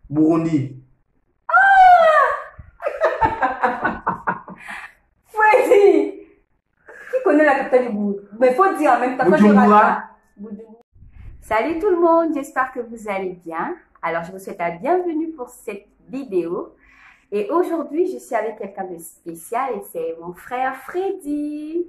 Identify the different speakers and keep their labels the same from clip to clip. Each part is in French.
Speaker 1: Burundi.
Speaker 2: Freddy, qui connaît la capitale du Burundi? Mais il faut dire en même temps.
Speaker 1: Bujumbura.
Speaker 2: Salut tout le monde, j'espère que vous allez bien. Alors, je vous souhaite la bienvenue pour cette vidéo. Et aujourd'hui, je suis avec quelqu'un de spécial et c'est mon frère Freddy.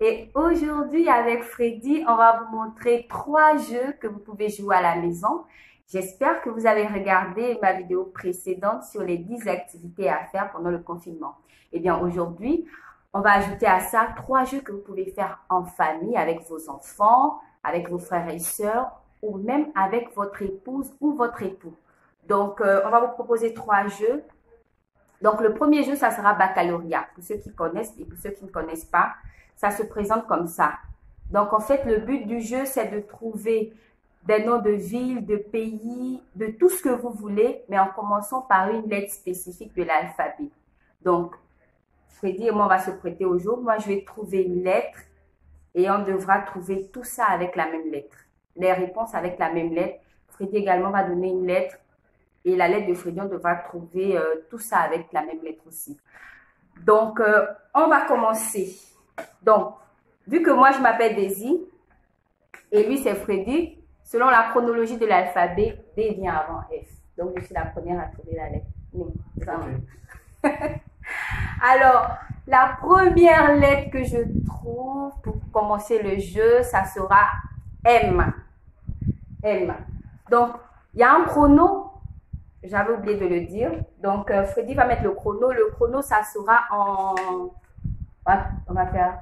Speaker 2: Et aujourd'hui, avec Freddy, on va vous montrer 3 jeux que vous pouvez jouer à la maison. J'espère que vous avez regardé ma vidéo précédente sur les 10 activités à faire pendant le confinement. Eh bien, aujourd'hui, on va ajouter à ça 3 jeux que vous pouvez faire en famille avec vos enfants, avec vos frères et sœurs ou même avec votre épouse ou votre époux. Donc, on va vous proposer 3 jeux. Donc, le premier jeu, ça sera Baccalauréat. Pour ceux qui connaissent et pour ceux qui ne connaissent pas, ça se présente comme ça. Donc, en fait, le but du jeu, c'est de trouver des noms de villes, de pays, de tout ce que vous voulez, mais en commençant par une lettre spécifique de l'alphabet. Donc, Freddy et moi, on va se prêter au jeu. Moi, je vais trouver une lettre et on devra trouver tout ça avec la même lettre. Les réponses avec la même lettre. Freddy également va donner une lettre et la lettre de Freddy, on devra trouver tout ça avec la même lettre aussi. Donc, on va commencer. Donc, vu que moi, je m'appelle Daisy et lui, c'est Freddy, selon la chronologie de l'alphabet, D vient avant F. Donc, je suis la première à trouver la lettre. Okay. Alors, la première lettre que je trouve pour commencer le jeu, ça sera M. M. Donc, il y a un chrono. J'avais oublié de le dire. Donc, Freddy va mettre le chrono. Le chrono, ça sera en... On va faire...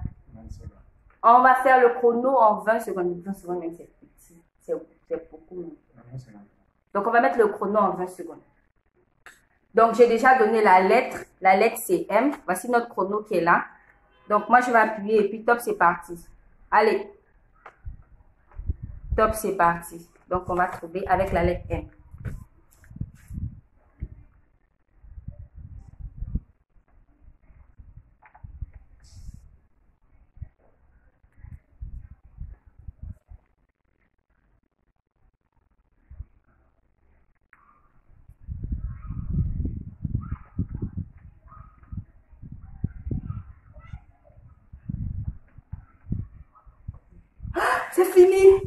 Speaker 2: On va faire le chrono en 20 secondes. 20 secondes, même, c'est petit. C'est beaucoup. Donc, on va mettre le chrono en 20 secondes. Donc, j'ai déjà donné la lettre. La lettre, c'est M. Voici notre chrono qui est là. Donc, moi, je vais appuyer et puis top, c'est parti. Allez. Top, c'est parti. Donc, on va trouver avec la lettre M. C'est fini.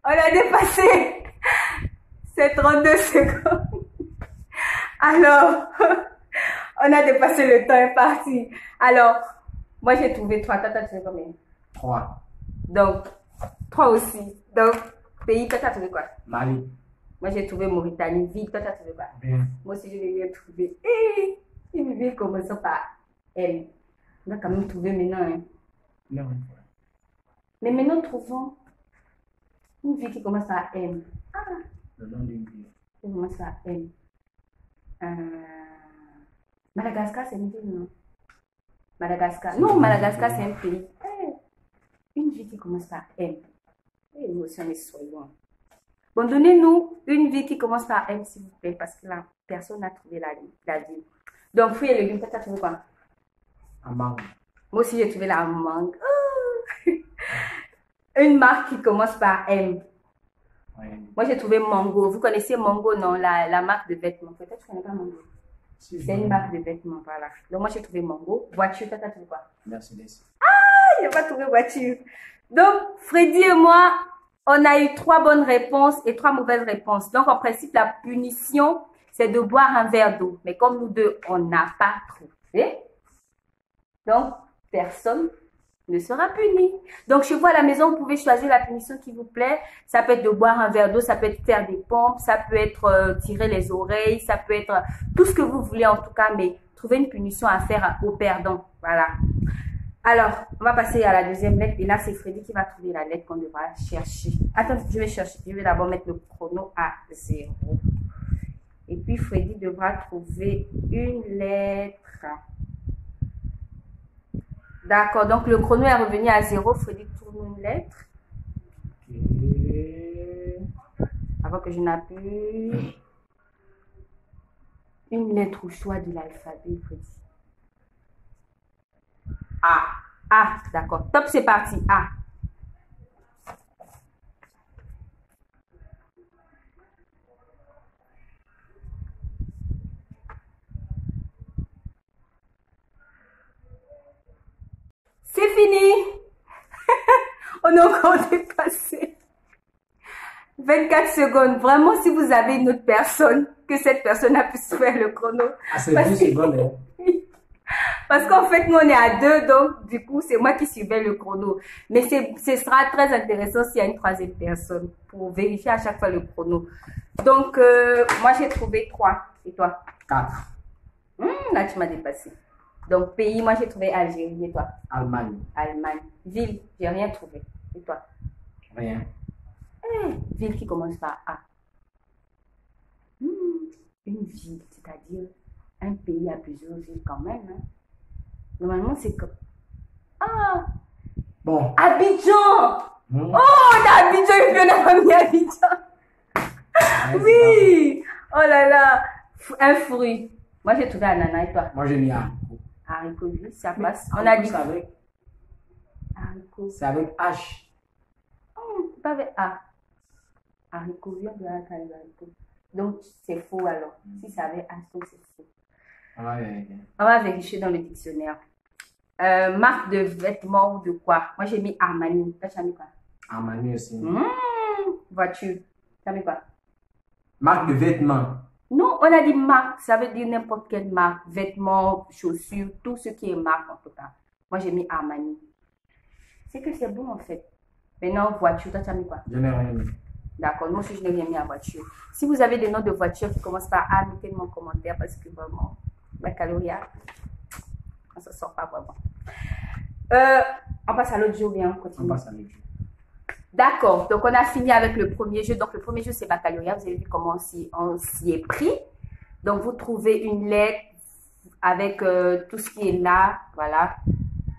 Speaker 2: On a dépassé. C'est 32 secondes. Alors, on a dépassé le temps, est parti. Alors, moi j'ai trouvé 3. Toi, t'as trouvé combien?
Speaker 1: 3.
Speaker 2: Donc, 3 aussi. Donc, pays, toi, t'as trouvé quoi?
Speaker 1: Mali.
Speaker 2: Moi j'ai trouvé Mauritanie. Ville, toi, t'as trouvé quoi?
Speaker 1: Bien.
Speaker 2: Moi aussi, je l'ai bien trouvé. Une ville commençant par M. On a quand même trouvé maintenant. Hein.
Speaker 1: Non.
Speaker 2: Mais maintenant, trouvons une ville qui commence par M. Ah.
Speaker 1: Le nom d'une ville.
Speaker 2: Qui commence par M. Madagascar, c'est une ville, non? Madagascar. Non, Madagascar, c'est un pays. Une ville qui commence par M. Émotion et soyons. Bon, donnez-nous une ville qui commence par M, s'il vous plaît, parce que là, personne n'a trouvé la ville. Donc, fruits et légumes, tu as trouvé quoi?
Speaker 1: Amang.
Speaker 2: Moi aussi, j'ai trouvé la mangue. Une marque qui commence par M.
Speaker 1: Ouais.
Speaker 2: Moi, j'ai trouvé Mango. Vous connaissez Mango, non? La marque de vêtements. Peut-être que tu ne connais pas Mango.
Speaker 1: Si,
Speaker 2: c'est une marque de vêtements, voilà. Donc, moi, j'ai trouvé Mango. Voiture, tu as trouvé quoi?
Speaker 1: Mercedes.
Speaker 2: Ah, je n'ai pas trouvé voiture. Donc, Freddy et moi, on a eu 3 bonnes réponses et 3 mauvaises réponses. Donc, en principe, la punition, c'est de boire un verre d'eau. Mais comme nous deux, on n'a pas trouvé, donc, personne ne sera puni. Donc, chez vous à la maison, vous pouvez choisir la punition qui vous plaît. Ça peut être de boire un verre d'eau, ça peut être faire des pompes, ça peut être tirer les oreilles, ça peut être tout ce que vous voulez en tout cas, mais trouver une punition à faire au perdant. Voilà. Alors, on va passer à la deuxième lettre. Et là, c'est Freddy qui va trouver la lettre qu'on devra chercher. Attends, je vais chercher. Je vais d'abord mettre le chrono à 0. Et puis, Freddy devra trouver une lettre. D'accord, donc le chrono est revenu à 0. Freddy tourne une lettre.
Speaker 1: Okay.
Speaker 2: Avant que je n'appuie. Une lettre au choix de l'alphabet, Freddy. A. A, d'accord. Top, c'est parti. A. fini. On est encore dépassé. 24 secondes. Vraiment, si vous avez une autre personne, que cette personne a pu faire le chrono.
Speaker 1: Ah, c'est 10 secondes, hein.
Speaker 2: Parce qu'en fait, nous, on est à deux, donc du coup, c'est moi qui suivais le chrono. Mais ce sera très intéressant s'il y a une troisième personne pour vérifier à chaque fois le chrono. Donc, moi, j'ai trouvé 3. Et toi?
Speaker 1: 4.
Speaker 2: Là, tu m'as dépassé. Donc, pays, moi, j'ai trouvé Algérie. Et toi?
Speaker 1: Allemagne.
Speaker 2: Allemagne. Ville, j'ai rien trouvé. Et toi?
Speaker 1: Rien.
Speaker 2: Ville qui commence par A. Une ville, c'est-à-dire un pays a plusieurs villes quand même. Hein. Normalement, c'est comme... Ah!
Speaker 1: Bon.
Speaker 2: Abidjan! Oh, on a Abidjan, et puis on a mis Abidjan. Oui! Oh là là! Un fruit. Moi, j'ai trouvé ananas et toi?
Speaker 1: Moi, j'ai mis haricot.
Speaker 2: Haricot, oui, ça passe. On a dit...
Speaker 1: C'est avec...
Speaker 2: Haricot.
Speaker 1: C'est avec H.
Speaker 2: Pas avec A. Haricot vient de la haricot. Donc, c'est faux alors. Si ça avait H, donc c'est faux.
Speaker 1: On va vérifier.
Speaker 2: On va vérifier dans le dictionnaire. Marque de vêtements ou de quoi? Moi, j'ai mis Armani. Toi, tu as mis quoi?
Speaker 1: Armani aussi.
Speaker 2: Voiture. Tu as mis quoi?
Speaker 1: Marque de vêtements.
Speaker 2: Non, on a dit marque. Ça veut dire n'importe quelle marque. Vêtements, chaussures, tout ce qui est marque en tout cas. Moi, j'ai mis Armani. C'est que c'est bon en fait. Maintenant, voiture. Toi, tu as mis quoi?
Speaker 1: Je n'ai rien mis.
Speaker 2: D'accord, moi aussi je n'ai rien mis à voiture. Si vous avez des noms de voitures qui commencent par A, mettez-le en commentaire parce que vraiment, la caloria, on ne se sort pas vraiment. On passe à l'autre jeu ou bien on continue?
Speaker 1: On passe à l'autre jeu.
Speaker 2: D'accord, donc on a fini avec le premier jeu. Donc le premier jeu c'est baccalauréat, vous avez vu comment on s'y est pris. Donc vous trouvez une lettre avec tout ce qui est là, voilà.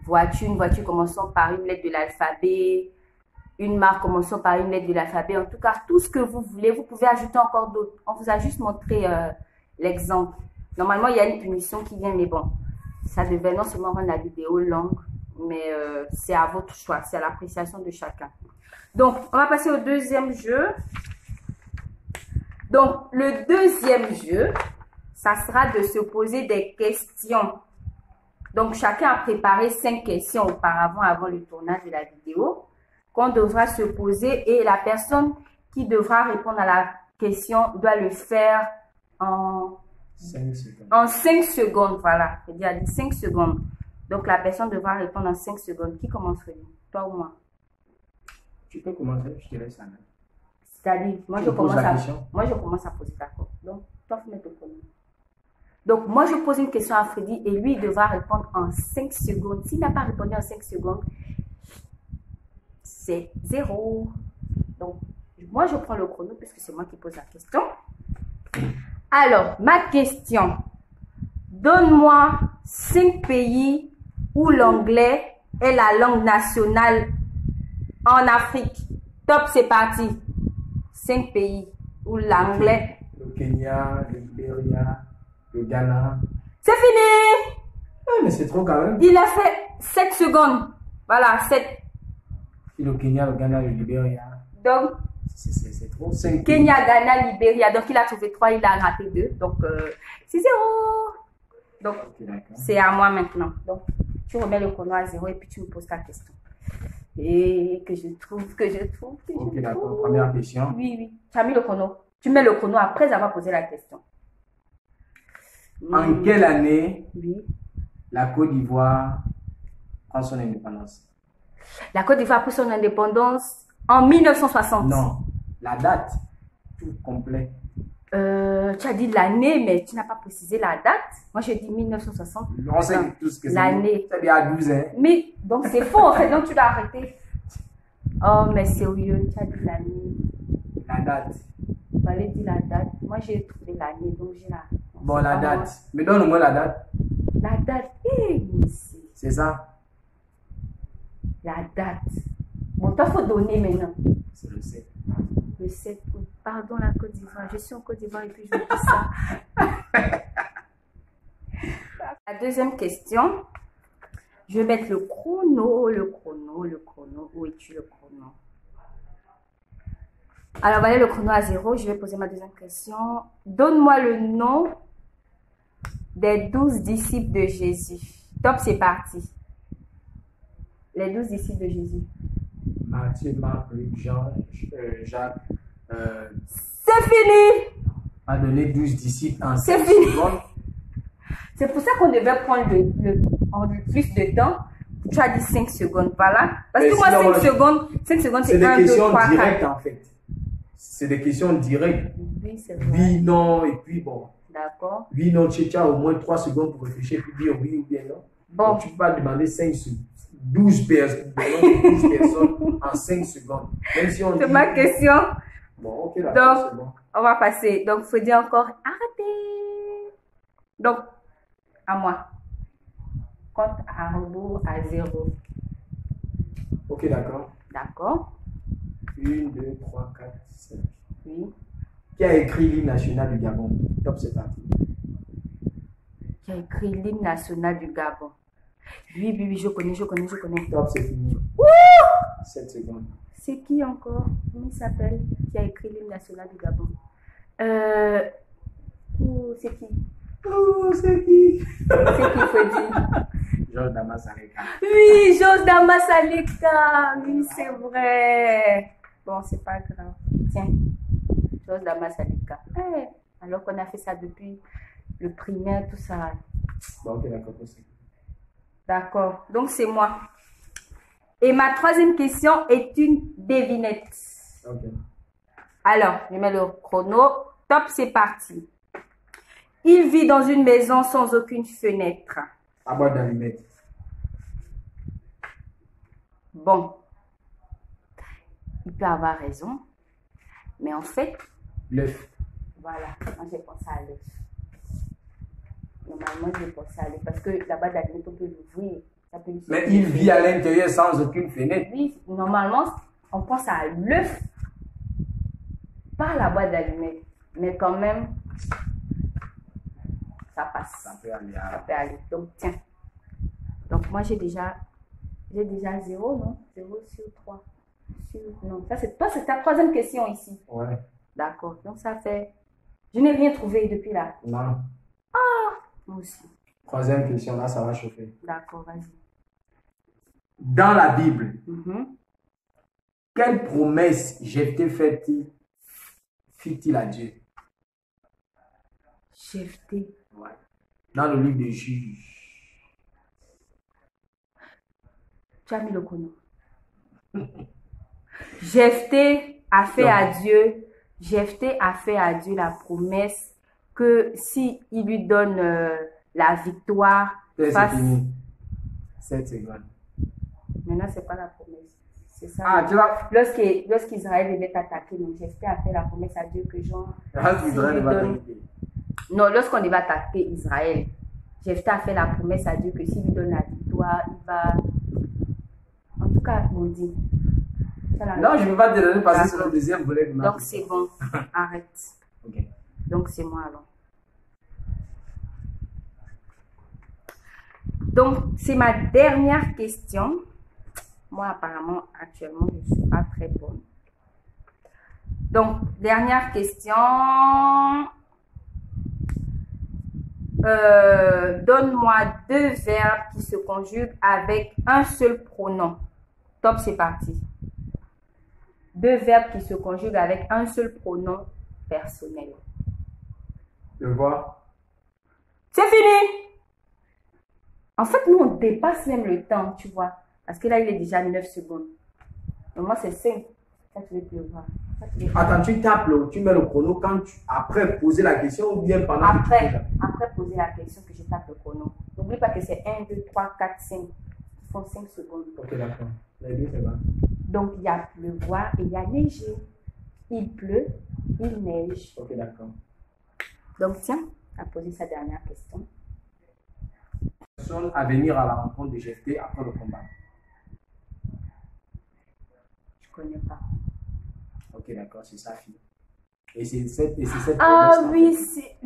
Speaker 2: Voiture, une voiture commençant par une lettre de l'alphabet. Une marque commençant par une lettre de l'alphabet. En tout cas, tout ce que vous voulez, vous pouvez ajouter encore d'autres. On vous a juste montré l'exemple. Normalement, il y a une punition qui vient, mais bon, ça devait non seulement rendre la vidéo longue, mais c'est à votre choix, c'est à l'appréciation de chacun. Donc, on va passer au deuxième jeu. Donc, le deuxième jeu, ça sera de se poser des questions. Donc, chacun a préparé 5 questions auparavant, avant le tournage de la vidéo, qu'on devra se poser et la personne qui devra répondre à la question doit le faire en
Speaker 1: 5 secondes.
Speaker 2: En 5 secondes, voilà. Je dis à 5 secondes. Donc la personne devra répondre en 5 secondes. Qui commencerait? Toi ou moi?
Speaker 1: Tu peux commencer, je te laisse la main.
Speaker 2: C'est-à-dire, moi
Speaker 1: Tu
Speaker 2: je
Speaker 1: me poses
Speaker 2: commence
Speaker 1: la
Speaker 2: à
Speaker 1: question.
Speaker 2: moi je commence à poser, d'accord. Donc, toi, faut mettre au premier. Donc, moi, je pose une question à Freddy et lui, il devra répondre en 5 secondes. S'il n'a pas répondu en 5 secondes, c'est 0. Donc, moi, je prends le chrono puisque c'est moi qui pose la question. Alors, ma question. Donne-moi 5 pays où l'anglais est la langue nationale en Afrique. Top, c'est parti. 5 pays où l'anglais...
Speaker 1: Le Kenya, le Libéria, le Ghana.
Speaker 2: C'est fini!
Speaker 1: Ah, mais c'est trop quand même.
Speaker 2: Il a fait 7 secondes. Voilà, 7.
Speaker 1: Et le Kenya, le Ghana, le Libéria.
Speaker 2: Donc,
Speaker 1: c'est trop. 5
Speaker 2: Kenya, Ghana, Libéria. Donc, il a trouvé 3, il a raté 2. Donc, c'est 0. Donc,
Speaker 1: okay,
Speaker 2: c'est à moi maintenant. Donc, tu remets le chrono à 0 et puis tu me poses ta question. Et que je trouve.
Speaker 1: Ok, d'accord. Première question.
Speaker 2: Oui, oui. Tu as mis le chrono. Tu mets le chrono après avoir posé la question.
Speaker 1: En quelle année
Speaker 2: oui.
Speaker 1: la Côte d'Ivoire prend son indépendance?
Speaker 2: La Côte d'Ivoire a pris son indépendance en 1960.
Speaker 1: Non, la date, tout complet.
Speaker 2: Tu as dit l'année, mais tu n'as pas précisé la date. Moi, j'ai dit 1960.
Speaker 1: On sait tout ce que c'est.
Speaker 2: L'année.
Speaker 1: Ça dit à 12 ans.
Speaker 2: Mais, donc c'est faux en fait, donc tu dois arrêter. Oh, mais sérieux, tu as dit l'année.
Speaker 1: La date.
Speaker 2: Il fallait dire la date. Moi, j'ai trouvé l'année, donc j'ai la...
Speaker 1: Bon, la date. Mais donne-moi la date.
Speaker 2: La date, monsieur.
Speaker 1: C'est ça?
Speaker 2: La date. Bon, toi, il faut donner maintenant.
Speaker 1: C'est le 7.
Speaker 2: Le 7 août. Pardon, la Côte d'Ivoire. Je suis en Côte d'Ivoire et puis je dis ça. La deuxième question. Je vais mettre le chrono. Où es-tu le chrono? Alors, voilà le chrono à 0. Je vais poser ma deuxième question. Donne-moi le nom des 12 disciples de Jésus. Top, c'est parti. les 12 disciples de Jésus.
Speaker 1: Matthieu, Marc, Luc, Jean, Jacques.
Speaker 2: C'est fini!
Speaker 1: A donné 12 disciples en
Speaker 2: C'est
Speaker 1: 5
Speaker 2: fini.
Speaker 1: secondes.
Speaker 2: C'est pour ça qu'on devait prendre plus de temps. Tu as dit 5 secondes, voilà. Parce
Speaker 1: Mais
Speaker 2: que moi,
Speaker 1: sinon,
Speaker 2: 5 secondes,
Speaker 1: C'est
Speaker 2: c'est
Speaker 1: des
Speaker 2: 1, 2,
Speaker 1: questions
Speaker 2: 3, 4.
Speaker 1: directes en fait. C'est des questions directes.
Speaker 2: Oui, c'est vrai.
Speaker 1: Oui, non, et puis bon.
Speaker 2: D'accord.
Speaker 1: Oui, non, tu as au moins 3 secondes pour réfléchir puis dire oui ou bien non.
Speaker 2: Bon.
Speaker 1: Donc, tu peux pas demander 12 personnes en 5 secondes. Même si on
Speaker 2: C'est
Speaker 1: dit...
Speaker 2: ma question.
Speaker 1: Bon, ok, d'accord,
Speaker 2: Donc,
Speaker 1: c'est bon.
Speaker 2: on va passer. Donc, il faut dire encore arrêtez. Donc, à moi. Compte à rebours à 0.
Speaker 1: Ok, d'accord.
Speaker 2: D'accord.
Speaker 1: 1, 2, 3, 4, 5.
Speaker 2: Oui.
Speaker 1: Qui a écrit l'hymne national du Gabon? Top, c'est parti.
Speaker 2: Qui a écrit l'hymne national du Gabon? Oui, je connais.
Speaker 1: Top, c'est fini. 7 secondes.
Speaker 2: C'est qui encore? Comment il s'appelle? Qui a écrit l'hymne national du Gabon? C'est qui?
Speaker 1: Oh, c'est qui?
Speaker 2: C'est qui, faut dire?
Speaker 1: Georges Damas Aleka.
Speaker 2: Oui, Jos Damas Aleka. Oui, c'est vrai. Bon, c'est pas grave. Tiens, Jos Damas Aleka. Alors qu'on a fait ça depuis le primaire, tout ça.
Speaker 1: Bon, ok, d'accord, c'est.
Speaker 2: D'accord. Donc, c'est moi. Et ma troisième question est une devinette.
Speaker 1: Ok.
Speaker 2: Alors, je mets le chrono. Top, c'est parti. Il vit dans une maison sans aucune fenêtre.
Speaker 1: À boîte d'allumettes.
Speaker 2: Bon. Il peut avoir raison. Mais en fait,
Speaker 1: L'œuf.
Speaker 2: voilà. Moi, j'ai pensé à l'œuf. Normalement, j'ai pensé à l'œuf. Parce que là-bas, d'allumettes, on peut l'ouvrir. Ça peut lui
Speaker 1: Mais
Speaker 2: sauver.
Speaker 1: il vit à l'intérieur sans aucune fenêtre.
Speaker 2: Oui, normalement, on pense à l'œuf. Pas la boîte d'allumettes. Mais quand même, ça passe.
Speaker 1: Ça peut aller
Speaker 2: Ça
Speaker 1: à...
Speaker 2: peut aller. Donc, tiens. Donc, moi, j'ai déjà 0, non? 0 sur 3. Non, ça, c'est toi, c'est ta troisième question ici.
Speaker 1: Ouais.
Speaker 2: D'accord. Donc, ça fait... Je n'ai rien trouvé depuis là.
Speaker 1: Non.
Speaker 2: Moi aussi.
Speaker 1: Troisième question, là, ça va chauffer.
Speaker 2: D'accord, vas-y.
Speaker 1: Dans la Bible,
Speaker 2: Mhm.
Speaker 1: quelle promesse Jephthé fit-il à Dieu?
Speaker 2: Jephthé.
Speaker 1: Ouais. Dans le livre de Juges.
Speaker 2: Tu as mis le chrono. Jephthé a fait à Dieu. Jephthé a fait à Dieu la promesse que si il lui donne la victoire
Speaker 1: C'est
Speaker 2: face...
Speaker 1: fini. 7 secondes.
Speaker 2: Maintenant, c'est pas la promesse. C'est ça.
Speaker 1: Ah, tu vois.
Speaker 2: Lorsqu'Israël devait attaquer, donc Jephthé a fait la promesse à Dieu que Jean...
Speaker 1: Israël va
Speaker 2: donne-
Speaker 1: t'attaquer.
Speaker 2: Non, lorsqu'on devait attaquer Israël, Jephthé a fait la promesse à Dieu que s'il lui donne la victoire, il va... En tout cas, on dit.
Speaker 1: Non, je ne vais pas te donner parce que c'est le deuxième volet de ma
Speaker 2: Donc,
Speaker 1: question.
Speaker 2: c'est bon. Arrête.
Speaker 1: Ok.
Speaker 2: Donc, c'est moi alors. Donc, c'est ma dernière question. Moi, apparemment, actuellement, je ne suis pas très bonne. Donc, dernière question. Donne-moi 2 verbes qui se conjuguent avec un seul pronom. Top, c'est parti. 2 verbes qui se conjuguent avec un seul pronom personnel.
Speaker 1: Le voir.
Speaker 2: C'est fini! En fait, nous, on dépasse même le temps, tu vois. Parce que là, il est déjà 9 secondes. Donc, moi, c'est 5. Ça, tu veux plus le voir. Ça, tu veux plus.
Speaker 1: Attends, tu tapes, tu mets le chrono quand après poser la question ou bien pendant que tu poses la-
Speaker 2: Après poser la question que je tape le chrono. N'oublie pas que c'est 1, 2, 3, 4, 5. Ils font 5 secondes.
Speaker 1: Ok, d'accord. Les deux, c'est bon.
Speaker 2: Donc, il y a pleuvoir et il y a neiger. Il pleut, il neige.
Speaker 1: Ok, d'accord.
Speaker 2: Donc, tiens, à poser sa dernière question.
Speaker 1: Personne à venir à la rencontre de Jephthé après le combat.
Speaker 2: Je ne connais pas.
Speaker 1: Ok, d'accord, c'est sa fille. Et c'est cette
Speaker 2: Ah
Speaker 1: promesse, en
Speaker 2: oui,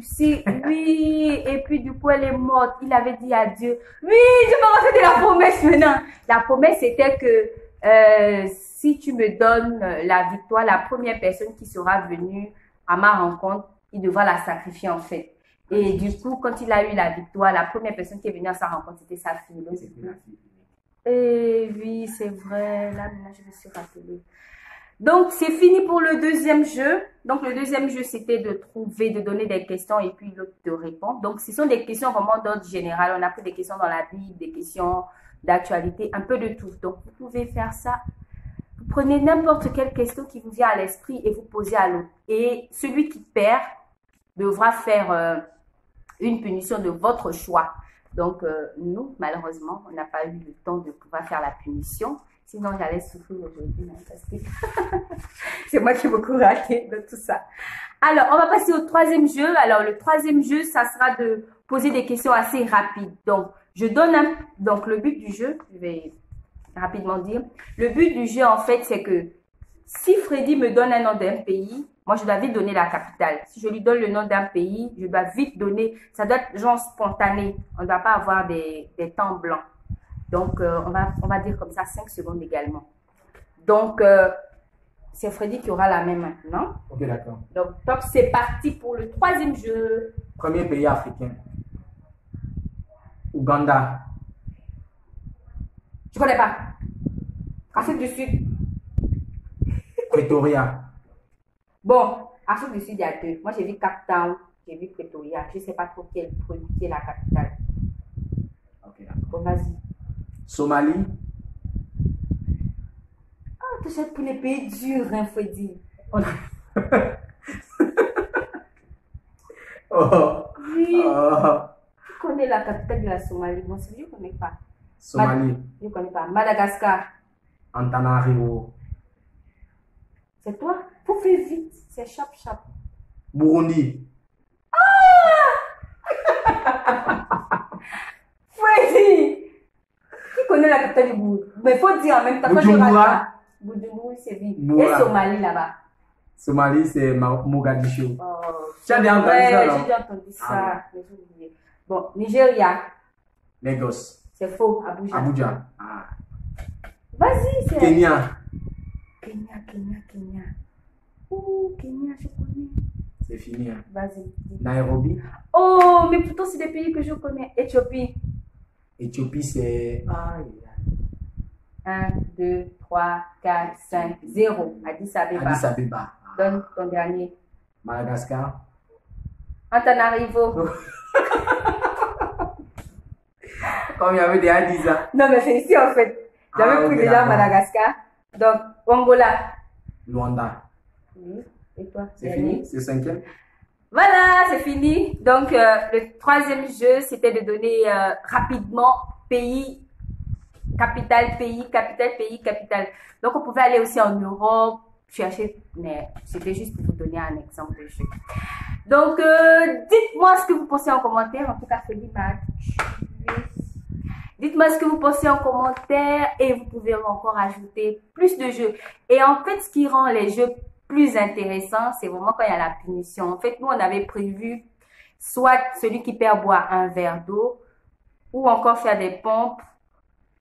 Speaker 1: fait.
Speaker 2: oui. Et puis du coup, elle est morte. Il avait dit à Dieu. Oui, je me rappelle de la promesse maintenant. La promesse c'était que si tu me donnes la victoire, la première personne qui sera venue à ma rencontre, il devra la sacrifier en fait. Et du coup, quand il a eu la victoire, la première personne qui est venue à sa rencontre, c'était sa fille. Donc,
Speaker 1: C'était la fille.
Speaker 2: Et oui, c'est vrai. Là, maintenant, je me suis rappelée. Donc, c'est fini pour le deuxième jeu. Donc, le deuxième jeu, c'était de trouver, de donner des questions et puis l'autre de répondre. Donc, ce sont des questions vraiment d'ordre général. On a pris des questions dans la Bible, des questions d'actualité, un peu de tout. Donc, vous pouvez faire ça. Vous prenez n'importe quelle question qui vous vient à l'esprit et vous posez à l'autre. Et celui qui perd devra faire une punition de votre choix. Donc, nous, malheureusement, on n'a pas eu le temps de pouvoir faire la punition. Sinon, j'allais souffrir aujourd'hui, parce que c'est moi qui ai beaucoup raté de tout ça. Alors, on va passer au troisième jeu. Alors, le troisième jeu, ça sera de poser des questions assez rapides. Donc, je donne donc le but du jeu, je vais rapidement dire. Le but du jeu, en fait, c'est que si Freddy me donne un nom d'un pays, moi, je dois vite donner la capitale. Si je lui donne le nom d'un pays, je dois vite donner, ça doit être genre spontané. On ne doit pas avoir des temps blancs. Donc, on va dire comme ça 5 secondes également. Donc, c'est Freddy qui aura la main maintenant.
Speaker 1: Ok, d'accord.
Speaker 2: Donc, top, c'est parti pour le troisième jeu.
Speaker 1: Premier pays africain. Ouganda.
Speaker 2: Je connais pas. Afrique du Sud.
Speaker 1: Pretoria.
Speaker 2: Bon, Afrique du Sud, il y a deux. Moi, j'ai vu Cape Town, j'ai vu Pretoria. Je ne sais pas trop qui est la capitale.
Speaker 1: Ok, d'accord.
Speaker 2: Bon, vas-y.
Speaker 1: Somalie.
Speaker 2: Ah, tu sais, pour les pays durs, hein, faut dire.
Speaker 1: Oh.
Speaker 2: Oui.
Speaker 1: Oh.
Speaker 2: Tu connais la capitale de la Somalie? Bon, je ne connais pas.
Speaker 1: Somalie.
Speaker 2: Je ne connais pas. Madagascar.
Speaker 1: Antananarivo.
Speaker 2: C'est toi? Faut faire vite. C'est chap.
Speaker 1: Burundi.
Speaker 2: Freddy! Qui connaît la capitale du Burundi? Mais faut dire en même temps.
Speaker 1: Bujumbura.
Speaker 2: Bujumbura, c'est vite.
Speaker 1: Bujumbura.
Speaker 2: Et Somalie là-bas.
Speaker 1: Somalie, c'est Mogadiscio.
Speaker 2: Oh,
Speaker 1: Tu as déjà entendu
Speaker 2: ouais,
Speaker 1: ça, non?
Speaker 2: j'ai déjà entendu ça.
Speaker 1: Ah,
Speaker 2: Mais j'ai oublié. Bon, Nigeria.
Speaker 1: Lagos.
Speaker 2: C'est faux. Abuja.
Speaker 1: Abuja. Ah.
Speaker 2: Vas-y, c'est.
Speaker 1: Kenya.
Speaker 2: Kenya. Oh, Kenya, je connais.
Speaker 1: C'est fini. Hein.
Speaker 2: Vas-y. Dis.
Speaker 1: Nairobi.
Speaker 2: Oh, mais pourtant, c'est des pays que je connais. Éthiopie.
Speaker 1: Éthiopie, c'est.
Speaker 2: 1, 2, 3, 4, 5, 0. Addis Abeba.
Speaker 1: Addis Abeba.
Speaker 2: Donne ton dernier.
Speaker 1: Madagascar.
Speaker 2: Antananarivo.
Speaker 1: Comme il y avait des Addis. Hein.
Speaker 2: Non, mais c'est ici en fait. J'avais pris
Speaker 1: ok,
Speaker 2: déjà
Speaker 1: d'accord.
Speaker 2: Madagascar. Donc, Angola.
Speaker 1: Luanda.
Speaker 2: Oui. Et toi?
Speaker 1: C'est
Speaker 2: Dernier.
Speaker 1: fini? C'est le cinquième?
Speaker 2: Voilà, c'est fini. Donc, le troisième jeu, c'était de donner rapidement pays, capitale, pays, capitale, pays, capitale. Donc, on pouvait aller aussi en Europe, chercher, mais c'était juste pour vous donner un exemple de jeu. Donc, dites-moi ce que vous pensez en commentaire. En tout cas, Freddy m'a tué. Dites-moi ce que vous pensez en commentaire et vous pouvez encore ajouter plus de jeux. Et en fait, ce qui rend les jeux plus intéressants, c'est vraiment quand il y a la punition. En fait, nous, on avait prévu soit celui qui perd boire un verre d'eau, ou encore faire des pompes,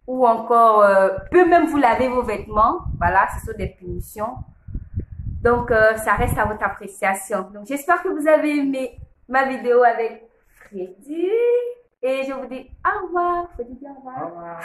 Speaker 2: ou encore peut même vous laver vos vêtements. Voilà, ce sont des punitions. Donc, ça reste à votre appréciation. Donc, j'espère que vous avez aimé ma vidéo avec Freddy. Et je vous dis au revoir. Freddy, dis au revoir.
Speaker 1: Au revoir.